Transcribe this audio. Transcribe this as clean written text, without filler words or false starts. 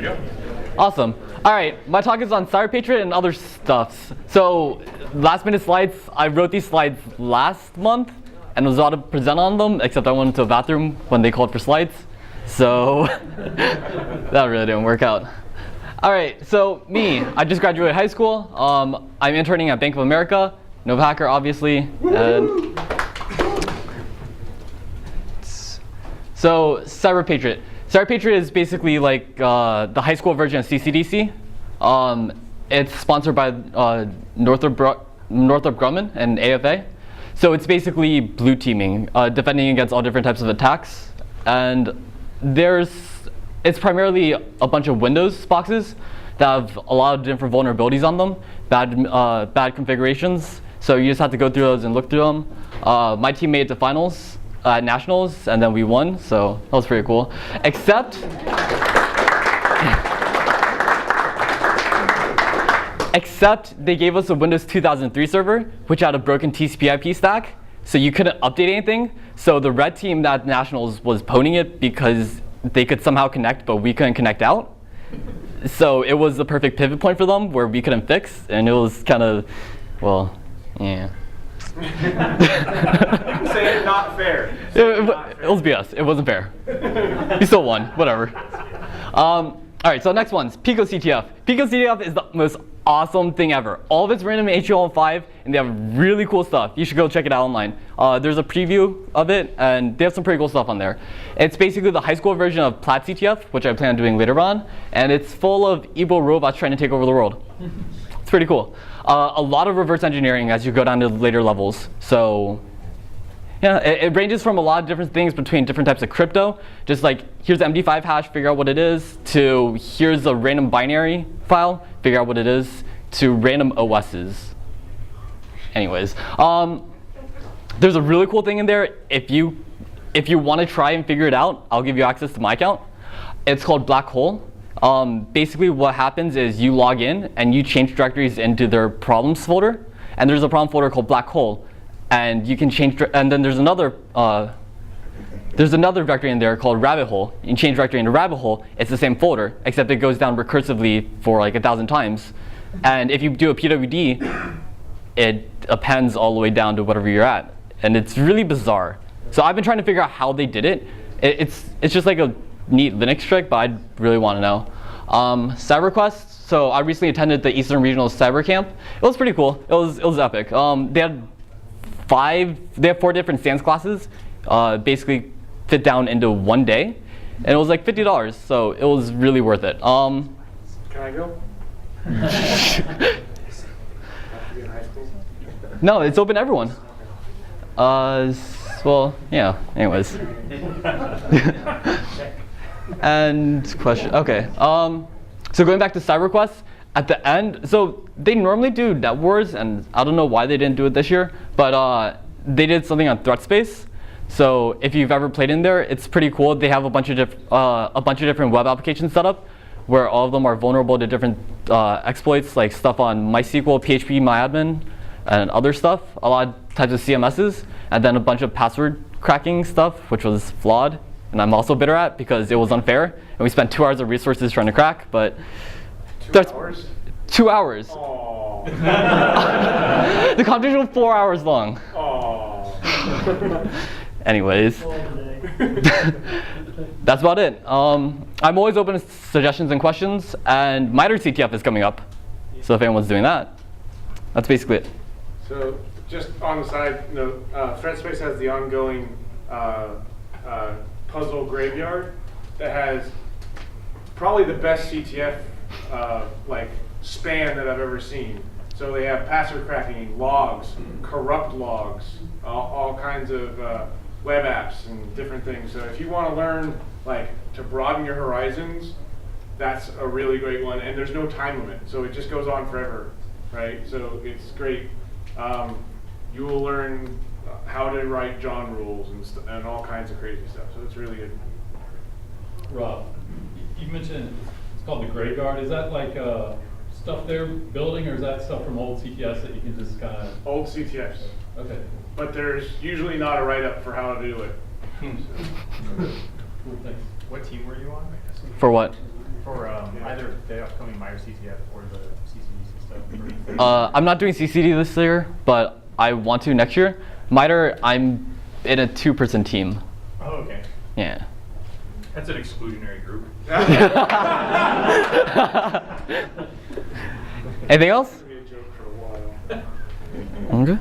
go. Awesome. All right, my talk is on Cyber Patriot and other stuffs. So last minute slides, I wrote these slides last month and was about to present on them, except I went into a bathroom when they called for slides. So that really didn't work out. All right, so me, I just graduated high school. I'm interning at Bank of America, NoVA hacker, obviously. And so Cyber Patriot. Cyber Patriot is basically like the high school version of CCDC. It's sponsored by Northrop Grumman and AFA. So it's basically blue teaming, defending against all different types of attacks. And it's primarily a bunch of Windows boxes that have a lot of different vulnerabilities on them, bad configurations. So you just have to go through those and look through them. My team made it to finals at nationals, and then we won, so that was pretty cool. Except they gave us a Windows 2003 server, which had a broken TCP/IP stack, so you couldn't update anything. So the red team at nationals was pwning it because they could somehow connect, but we couldn't connect out. So it was the perfect pivot point for them where we couldn't fix, and it was kind of, well, yeah. Say it not fair. It was BS. It wasn't fair. We still won. Whatever. All right, so next one's Pico CTF. Pico CTF is the most awesome thing ever. All of it's written in HTML5, and they have really cool stuff. You should go check it out online. There's a preview of it, and they have some pretty cool stuff on there. It's basically the high school version of Plat CTF, which I plan on doing later on, and it's full of evil robots trying to take over the world. It's pretty cool. A lot of reverse engineering as you go down to later levels. So yeah, it ranges from a lot of different things between different types of crypto, just like here's the MD5 hash, figure out what it is, to here's a random binary file, figure out what it is, to random OSs. Anyways, there's a really cool thing in there. If you want to try and figure it out, I'll give you access to my account. It's called Black Hole. Basically what happens is you log in and you change directories into their problems folder, and there's a problem folder called Black Hole, and you can change, and then there's another directory in there called Rabbit Hole. You can change directory into Rabbit Hole, it's the same folder, except it goes down recursively for like 1,000 times. And if you do a PWD, it appends all the way down to whatever you're at. And it's really bizarre. So I've been trying to figure out how they did it. It's just like a neat Linux trick, but I really want to know. CyberQuest. So I recently attended the Eastern Regional Cyber Camp. It was pretty cool. It was epic. They have 4 different stance classes, basically fit down into one day, and it was like $50. So it was really worth it. Can I go? No, it's open to everyone. Well, yeah. Anyways. And question. Okay. So going back to CyberQuest, at the end, so they normally do net wars, and I don't know why they didn't do it this year, but they did something on ThreatSpace. So if you've ever played in there, it's pretty cool. They have a bunch of different web applications set up, where all of them are vulnerable to different exploits, like stuff on MySQL, PHP, MyAdmin, and other stuff. A lot of types of CMSs, and then a bunch of password cracking stuff, which was flawed, and I'm also bitter at because it was unfair, and we spent 2 hours of resources trying to crack, but 2 hours? 2 hours. Aww. The competition was 4 hours long. Aww. Anyways, that's about it. I'm always open to suggestions and questions, and MITRE CTF is coming up, so if anyone's doing that, that's basically it. So just on the side, ThreatSpace has the ongoing puzzle graveyard that has probably the best CTF like span that I've ever seen. So they have password cracking, logs, corrupt logs, all kinds of web apps and different things. So if you want to learn like to broaden your horizons, that's a really great one. And there's no time limit, so it just goes on forever, right? So it's great. You will learn how to write John rules and all kinds of crazy stuff. So it's really good. Rob, you mentioned it's called the graveyard. Is that like stuff they're building, or is that stuff from old CTFs that you can just kind of? Old CTFs. Okay. But there's usually not a write-up for how to do it. Cool, thanks. What team were you on? For what? for either the upcoming Meyer CTF or the CCDC stuff? I'm not doing CCD this year, but I want to next year. MITRE, I'm in a 2-person team. Oh, okay. Yeah. That's an exclusionary group. Anything else? Be a joke for a while. Okay.